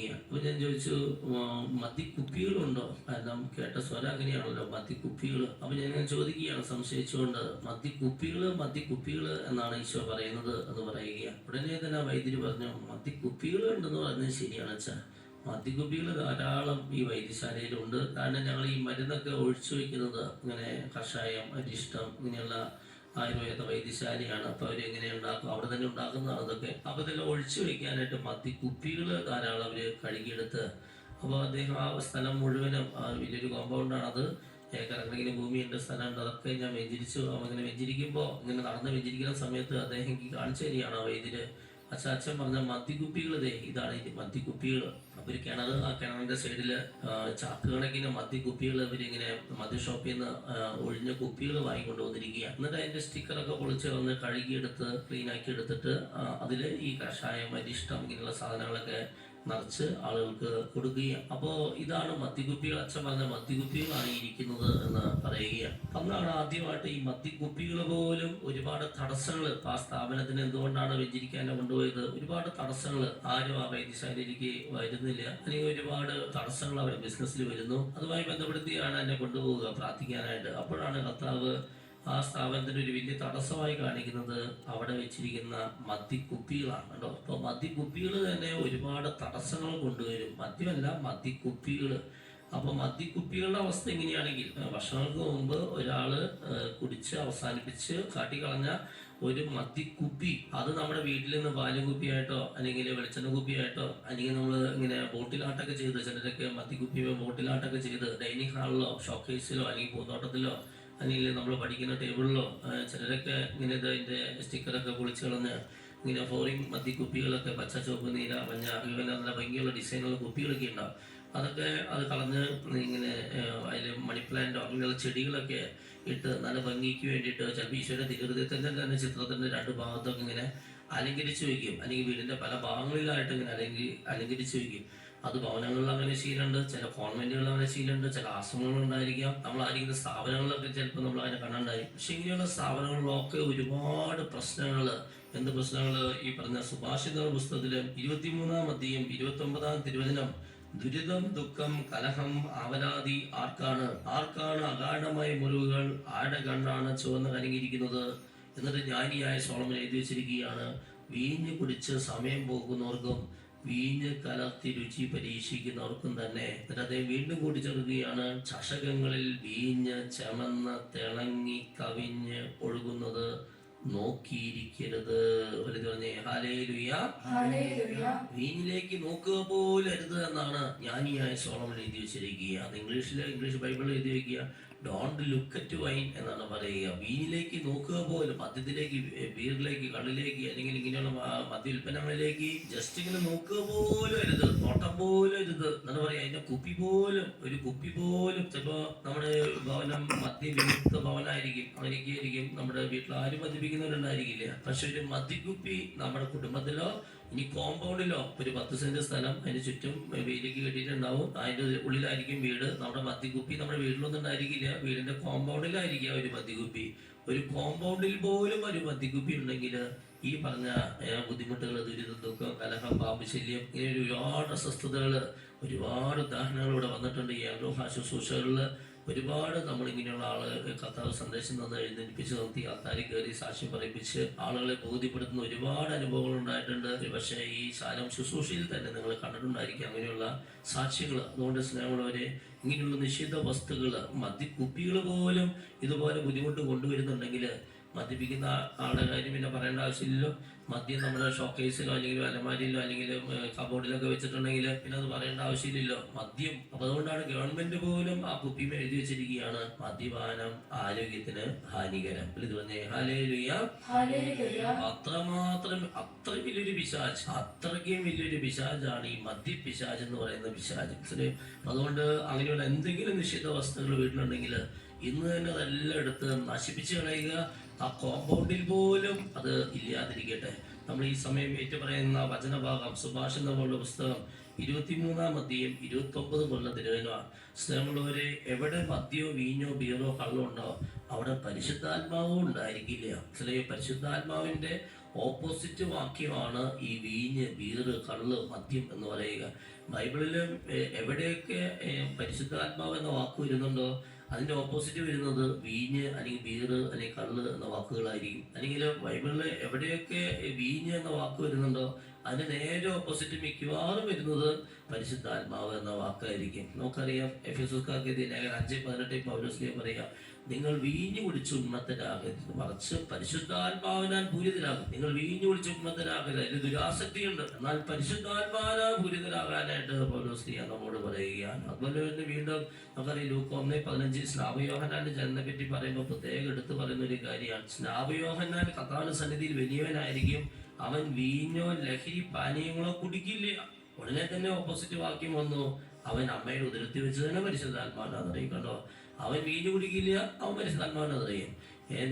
പറയുകയാണ്. അപ്പോൾ ഞാൻ ചോദിച്ചു, മദ്യക്കുപ്പികളുണ്ടോ? കാരണം കേട്ട സ്വരം അങ്ങനെയാണല്ലോ, മദ്യക്കുപ്പികൾ. അപ്പോൾ ഞാൻ ചോദിക്കുകയാണ് സംശയിച്ചുകൊണ്ട്, മദ്യക്കുപ്പികൾ എന്നാണ് ഈശോ പറയുന്നത് എന്ന് പറയുകയാണ്. ഉടനെ തന്നെ വൈദ്യുതി പറഞ്ഞു, മദ്യക്കുപ്പികൾ ഉണ്ടെന്ന് പറഞ്ഞത് ശരിയാണ് അച്ഛാ. മദ്യക്കുപ്പികൾ ധാരാളം ഈ വൈദ്യശാലയിലുണ്ട്. കാരണം ഞങ്ങൾ ഈ മരുന്നൊക്കെ ഒഴിച്ചു വയ്ക്കുന്നത് ഇങ്ങനെ കഷായം, അരിഷ്ടം ഇങ്ങനെയുള്ള ആയുർവേദ വൈദ്യശാലയാണ്. അപ്പോൾ അവരെങ്ങനെ ഉണ്ടാക്കും, അവിടെ തന്നെ ഉണ്ടാക്കുന്നതാണ് അതൊക്കെ. അപ്പോൾ ഇതെല്ലാം ഒഴിച്ചു വയ്ക്കാനായിട്ട് മദ്യക്കുപ്പികൾ ധാരാളം അവർ കഴുകിയെടുത്ത്, അപ്പോൾ അദ്ദേഹം ആ സ്ഥലം മുഴുവനും വലിയൊരു കോമ്പൗണ്ടാണ് അത്, ഏക്കറക്കണക്കിന് ഭൂമിയുടെ സ്ഥലമുണ്ട്. അതൊക്കെ ഞാൻ വെഞ്ചരിച്ചു. അങ്ങനെ വെഞ്ചരിക്കുമ്പോൾ ഇങ്ങനെ നടന്ന് വെഞ്ചരിക്കുന്ന സമയത്ത് അദ്ദേഹം എനിക്ക് കാണിച്ചു തരികയാണ് ആ വൈദ്യര്. അച്ഛൻ പറഞ്ഞ മദ്യക്കുപ്പികൾ, ഇതാണ് ഈ മദ്യക്കുപ്പികൾ. അവർ കിണറ്, ആ കിണറിന്റെ സൈഡില് ചാക്ക് കണക്കിന് മദ്യക്കുപ്പികൾ അവരിങ്ങനെ മദ്യ ഷോപ്പിൽ നിന്ന് ഒഴിഞ്ഞ കുപ്പികൾ വാങ്ങിക്കൊണ്ട് വന്നിരിക്കുക. എന്നിട്ട് അതിന്റെ സ്റ്റിക്കറൊക്കെ പൊളിച്ച് വന്ന് കഴുകിയെടുത്ത് ക്ലീൻ ആക്കി എടുത്തിട്ട് അതിൽ ഈ കഷായം, അരിഷ്ടം ഇങ്ങനെയുള്ള സാധനങ്ങളൊക്കെ നിറച്ച് ആളുകൾക്ക് കൊടുക്കുകയാണ്. അപ്പോൾ ഇതാണ് മദ്യക്കുപ്പികൾ. അച്ഛൻ പറഞ്ഞ മദ്യക്കുപ്പികളാണ് ഇരിക്കുന്നത് എന്ന് പറയുകയാണ്. അന്നാണ് ആദ്യമായിട്ട് ഈ മദ്യക്കുപ്പികൾ പോലും ഒരുപാട് തടസ്സങ്ങൾ, ആ സ്ഥാപനത്തിന് എന്തുകൊണ്ടാണ് വെഞ്ചരിക്കാനെ കൊണ്ടുപോയത്, ഒരുപാട് തടസ്സങ്ങൾ, ആരും ആ വൈദ്യശാലയിലേക്ക് വരുന്നില്ല, അല്ലെങ്കിൽ ഒരുപാട് തടസ്സങ്ങൾ അവരുടെ ബിസിനസ്സിൽ വരുന്നു. അതുമായി ബന്ധപ്പെടുത്തിയാണ് എന്നെ കൊണ്ടുപോവുക പ്രാർത്ഥിക്കാനായിട്ട്. അപ്പോഴാണ് കർത്താവ് ആ സ്ഥാപനത്തിന് ഒരു വലിയ തടസ്സമായി കാണിക്കുന്നത് അവിടെ വെച്ചിരിക്കുന്ന മദ്യക്കുപ്പികളാണ് കേട്ടോ. അപ്പോൾ മദ്യക്കുപ്പികൾ തന്നെ ഒരുപാട് തടസ്സങ്ങൾ കൊണ്ടുവരും. മദ്യമല്ല, മദ്യക്കുപ്പികൾ. അപ്പോൾ മദ്യക്കുപ്പികളുടെ അവസ്ഥ എങ്ങനെയാണെങ്കിൽ, വർഷങ്ങൾക്ക് മുമ്പ് ഒരാള് കുടിച്ച് അവസാനിപ്പിച്ച് കാട്ടിക്കളഞ്ഞ ഒരു മദ്യക്കുപ്പി, അത് നമ്മുടെ വീട്ടിൽ നിന്ന് പാലും കുപ്പിയായിട്ടോ അല്ലെങ്കിൽ വെളിച്ചെണ്ണ കുപ്പിയായിട്ടോ, അല്ലെങ്കിൽ നമ്മൾ ഇങ്ങനെ ബോട്ടിലാട്ടൊക്കെ ചെയ്ത്, ചിലരൊക്കെ മദ്യക്കുപ്പി ബോട്ടിലാട്ടൊക്കെ ചെയ്ത് ഡൈനിങ് ഹാളിലോ ഷോക്കേസിലോ അല്ലെങ്കിൽ പൂന്തോട്ടത്തിലോ അല്ലെങ്കിൽ നമ്മൾ പഠിക്കുന്ന ടേബിളിലോ, ചിലരൊക്കെ ഇങ്ങനെ ഇതിൻ്റെ സ്റ്റിക്കറൊക്കെ പൊളിച്ച് കളഞ്ഞ് ഇങ്ങനെ ഫോറിൻ മദ്യക്കുപ്പികളൊക്കെ പച്ച, ചുവപ്പ്, നീല, മഞ്ഞ ഇങ്ങനെ നല്ല ഭംഗിയുള്ള ഡിസൈനുള്ള കുപ്പികളൊക്കെ ഉണ്ടാവും. അതൊക്കെ അത് കളഞ്ഞ് ഇങ്ങനെ അതിൽ മണി പ്ലാന്റോ അങ്ങനെയുള്ള ചെടികളൊക്കെ ഇട്ട് നല്ല ഭംഗിക്ക് വേണ്ടിയിട്ട് ചിലപ്പോൾ ഈശ്വര തിരുഹൃദയത്തിൻ്റെ തന്നെ ചിത്രത്തിൻ്റെ രണ്ട് ഭാഗത്തൊക്കെ ഇങ്ങനെ അലങ്കരിച്ച് വയ്ക്കും, അല്ലെങ്കിൽ വീടിൻ്റെ പല ഭാഗങ്ങളിലായിട്ട് ഇങ്ങനെ അലങ്കരിച്ച് വയ്ക്കും. അത് ഭവനങ്ങളിൽ അങ്ങനെ ശീലമുണ്ട്, ചില കോൺവെന്റുകളിൽ അങ്ങനെ ശീലമുണ്ട്, ചില ആശ്രമങ്ങളുണ്ടായിരിക്കാം, നമ്മൾ ആയിരിക്കുന്ന സ്ഥാപനങ്ങളിലൊക്കെ ചിലപ്പോൾ നമ്മൾ അതിനെ കണ്ടുണ്ടായി. പക്ഷെ ഇങ്ങനെയുള്ള സ്ഥാപനങ്ങളിലൊക്കെ ഒരുപാട് പ്രശ്നങ്ങൾ. എന്ത് പ്രശ്നങ്ങൾ? ഈ പറഞ്ഞ സുഭാഷിത പുസ്തകത്തില് 23-ാം അധ്യായം 29-ാം തിരുവചനം, ദുരിതം, ദുഃഖം, കലഹം, ആവലാതി ആർക്കാണ് അഗാഢമായ മുറിവുകൾ, ആരുടെ കണ്ണാണ് ചുവന്ന് കലങ്ങിയിരിക്കുന്നത്. എന്നിട്ട് ജ്ഞാനിയായ സോളമൻ എഴുതി വെച്ചിരിക്കുകയാണ്, വീഞ്ഞ് കുടിച്ച് സമയം പോകുന്നവർക്കും വീഞ്ഞ് കലർത്തി രുചി പരീക്ഷിക്കുന്നവർക്കും തന്നെ. എന്നിട്ട് അദ്ദേഹം വീണ്ടും കൂട്ടിച്ചേർക്കുകയാണ്, ചഷകങ്ങളിൽ വീഞ്ഞ് ചെമന്ന് തിളങ്ങി കവിഞ്ഞ് ഒഴുകുന്നത് നോക്കിയിരിക്കരുത്. പറഞ്ഞേ ഹല്ലേലൂയ. വീഞ്ഞിലേക്ക് നോക്കുക പോലരുത് എന്നാണ് ജ്ഞാനിയായ സോളമൻ എഴുതി വെച്ചിരിക്കുക. അത് ഇംഗ്ലീഷ് ബൈബിളിൽ എഴുതി വയ്ക്കുക, ഡോണ്ട് ലുക്ക് അറ്റ് വൈൻ എന്നാണ് പറയുക. വീഞ്ഞിലേക്ക് നോക്കുക പോലും, മദ്യത്തിലേക്ക്, ബീറിലേക്ക്, കള്ളിലേക്ക്, അല്ലെങ്കിൽ ഇങ്ങനെയുള്ള മദ്യ ഉൽപ്പന്നങ്ങളിലേക്ക് ജസ്റ്റ് ഇങ്ങനെ നോക്കുക പോലും അരുത്, നോട്ടം പോലും അരുത് എന്നാണ് പറയുക. അതിന്റെ ഒരു കുപ്പി പോലും ചിലപ്പോ നമ്മുടെ ഭവനം മദ്യവിമുക്ത ഭവനായിരിക്കും, അങ്ങനെയൊക്കെയായിരിക്കും. നമ്മുടെ വീട്ടിൽ ആരും മദ്യപിക്കുന്നവരുണ്ടായിരിക്കില്ല. പക്ഷെ ഒരു മദ്യക്കുപ്പി നമ്മുടെ കുടുംബത്തിലോ ഇനി കോമ്പൗണ്ടിലോ ഒരു 10 സെന്റ് സ്ഥലം, അതിന് ചുറ്റും വെയിലേക്ക് കെട്ടിയിട്ടുണ്ടാവും, അതിന്റെ ഉള്ളിലായിരിക്കും വീട്. നമ്മുടെ മദ്യക്കുപ്പി നമ്മുടെ വീട്ടിലൊന്നും ഉണ്ടായിരിക്കില്ല, വീടിന്റെ കോമ്പൗണ്ടിലായിരിക്കും ഒരു മദ്യക്കുപ്പി. ഒരു കോമ്പൗണ്ടിൽ പോലും ഒരു മദ്യക്കുപ്പി ഉണ്ടെങ്കിൽ ഈ പറഞ്ഞ ബുദ്ധിമുട്ടുകൾ, ദുരിതം, ദുഃഖം, കലഹം, പാമ്പ് ശല്യം, ഇങ്ങനെ ഒരുപാട് അസ്വസ്ഥതകൾ, ഒരുപാട് ഉദാഹരണങ്ങൾ ഇവിടെ വന്നിട്ടുണ്ട്. ഈ അലോഹ ശുശ്രൂഷകളിൽ ഒരുപാട് നമ്മളിങ്ങനെയുള്ള ആളുകൾക്ക് കർത്താവ് സന്ദേശം തന്ന് എഴുന്നേൽപ്പിച്ച് നിർത്തി അത്താരി കയറി സാക്ഷ്യം പറയിപ്പിച്ച് ആളുകളെ ബോധ്യപ്പെടുത്തുന്ന ഒരുപാട് അനുഭവങ്ങൾ ഉണ്ടായിട്ടുണ്ട്. പക്ഷേ ഈ ശാലം ശുശ്രൂഷയിൽ തന്നെ നിങ്ങൾ കണ്ടിട്ടുണ്ടായിരിക്കും അങ്ങനെയുള്ള സാക്ഷ്യങ്ങൾ. അതുകൊണ്ട് സ്നേഹമുള്ളവരെ, ഇങ്ങനെയുള്ള നിഷിദ്ധ വസ്തുക്കൾ, മദ്യക്കുപ്പികൾ പോലും ഇതുപോലെ ബുദ്ധിമുട്ട് കൊണ്ടുവരുന്നുണ്ടെങ്കിൽ മദ്യപിക്കുന്ന ആളുടെ കാര്യം പിന്നെ പറയേണ്ട ആവശ്യമില്ലല്ലോ. മദ്യം നമ്മുടെ ഷോക്കേസിലോ അല്ലെങ്കിൽ അലമാരിയിലോ അല്ലെങ്കിൽ കബോർഡിലൊക്കെ വെച്ചിട്ടുണ്ടെങ്കിൽ പിന്നെ അത് പറയേണ്ട ആവശ്യമില്ലല്ലോ, മദ്യം. അപ്പൊ അതുകൊണ്ടാണ് ഗവൺമെന്റ് പോലും ആ കുപ്പിമ എഴുതി വെച്ചിരിക്കുകയാണ്, മദ്യപാനം ആരോഗ്യത്തിന് ഹാനികരം. ഇത് പറഞ്ഞേ ഹല്ലേലൂയ. അത്രയും വലിയൊരു പിശാച്, അത്രയ്ക്കും വലിയൊരു പിശാചാണ് ഈ മദ്യപിശാച് എന്ന് പറയുന്ന പിശാച്. അതുകൊണ്ട് അങ്ങനെയുള്ള എന്തെങ്കിലും നിഷിദ്ധ വസ്തുക്കൾ വീട്ടിലുണ്ടെങ്കിൽ ഇന്ന് തന്നെ അതെല്ലാം എടുത്ത് നശിപ്പിച്ച് കളയുക. ആ കോമ്പൗണ്ടിൽ പോലും അത് ഇല്ലാതിരിക്കട്ടെ. നമ്മൾ ഈ സമയം ഏറ്റുപറയുന്ന വചനഭാഗം സുഭാഷിതം പോലുള്ള പുസ്തകം 23-ാം അധ്യായം 29 പോലുള്ള തിരുവചനമാണ്. സ്നേഹമുള്ളവരെ, എവിടെ മദ്യമോ വീഞ്ഞോ ബീറോ കള്ളോ ഉണ്ടോ അവിടെ പരിശുദ്ധാത്മാവും ഉണ്ടായിരിക്കില്ല. ചില പരിശുദ്ധാത്മാവിന്റെ ഓപ്പോസിറ്റ് വാക്യമാണ് ഈ വീഞ്ഞ്, ബീറ്, കള്ള്, മദ്യം എന്ന് പറയുക. ബൈബിളിൽ എവിടെയൊക്കെ പരിശുദ്ധാത്മാവ് എന്ന വാക്ക് വരുന്നുണ്ടോ അതിന്റെ ഓപ്പോസിറ്റ് വരുന്നത് വീഞ്ഞ് അല്ലെങ്കിൽ ബീറ് അല്ലെങ്കിൽ കള്ള് എന്ന വാക്കുകളായിരിക്കും. അല്ലെങ്കിൽ ബൈബിളിൽ എവിടെയൊക്കെ വീഞ്ഞ് എന്ന വാക്ക് വരുന്നുണ്ടോ അതിന്റെ നേരെ ഓപ്പോസിറ്റ് മിക്കവാറും വരുന്നത് പരിശുദ്ധാത്മാവ് എന്ന വാക്കായിരിക്കും. നമുക്കറിയാം എഫെസോസ്യർക്ക് ലേഖനം 5:18 പൗലോസ് പറയാം, നിങ്ങൾ വീഞ്ഞു കുടിച്ച് ഉന്മത്തരാകരുത്, മറിച്ച് പരിശുദ്ധാത്മാവിനാൽ പൂരിതരാകും. നിങ്ങൾ വീഞ്ഞു കുടിച്ച് ഉന്മത്തരാകരുത്, അതിൽ ദുരാസക്തിയുണ്ട്, എന്നാൽ പരിശുദ്ധാത്മാവിനാൽ പൂരിതരാകാനായിട്ട് പൗലോസ് നമ്മോട് പറയുകയാണ്. അതുപോലെ തന്നെ വീണ്ടും നമുക്കറിയാം ലൂക്ക 1:15 സ്നാപയോഹന്നാന്റെ ജനനെ പറ്റി പറയുമ്പോൾ പ്രത്യേകം എടുത്ത് പറയുന്ന ഒരു കാര്യമാണ്. സ്നാപയോഹന്നാൻ കർത്താവിന്റെ സന്നിധിയിൽ വലിയവനായിരിക്കും, അവൻ വീഞ്ഞോ ലഹരി പാനീയങ്ങളോ കുടിക്കില്ല. ഉടനെ തന്നെ ഓപ്പോസിറ്റ് വാക്യം വന്നു, അവൻ അമ്മയുടെ ഉദരത്തിൽ വെച്ച് തന്നെ പരിശുദ്ധാത്മാവിനെ കണ്ടോ. അവൻ വീഞ്ഞു കുടിക്കില്ല, അവൻ പരിശുദ്ധാത്മാവിനെ അറിയും.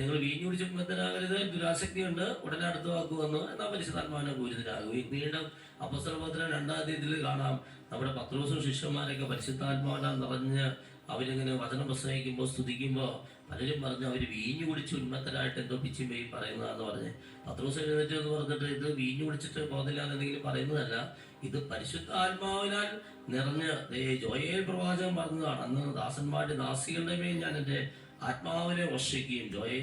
നിങ്ങൾ വീഞ്ഞു കുടിച്ച് ഉന്മത്തരാകരുത്, ദുരാസക്തി ഉണ്ട്. ഉടനെ അടുത്ത വാക്ക് വന്നു, എന്നാൽ പരിശുദ്ധാത്മാവിനെ പൂരിതരാകും. വീണ്ടും അപ്പോസ്തലപ്രവർത്തനം 2-ാം അധ്യായത്തിൽ കാണാം, നമ്മുടെ പത്രോസും ശിഷ്യന്മാരൊക്കെ പരിശുദ്ധാത്മാവിനാൽ നിറഞ്ഞ് അവരിങ്ങനെ വചനം പ്രസംഗിക്കുമ്പോൾ സ്തുതിക്കുമ്പോൾ പലരും പറഞ്ഞു അവർ വീഞ്ഞു കുടിച്ച് ഉന്മത്തരായിട്ട് എന്തോ പിച്ചിമ്പയും പറയുന്നതാന്ന് പറഞ്ഞ്. പത്രോസ് എഴുന്നേറ്റ് എന്ന് പറഞ്ഞിട്ട് ഇത് വീഞ്ഞു കുടിച്ചിട്ട് പോകുന്നില്ല എന്നെങ്കിലും പറയുന്നതല്ല, ഇത് പരിശുദ്ധാത്മാവിനാൽ നിറഞ്ഞ് ജോയേൽ പ്രവാചകൻ പറഞ്ഞതാണ്, അന്ന് ദാസന്മാരുടെ ദാസികളുടെ മേൽ ഞാൻ എൻ്റെ ആത്മാവിനെ വർഷിക്കുകയും. ജോയേൽ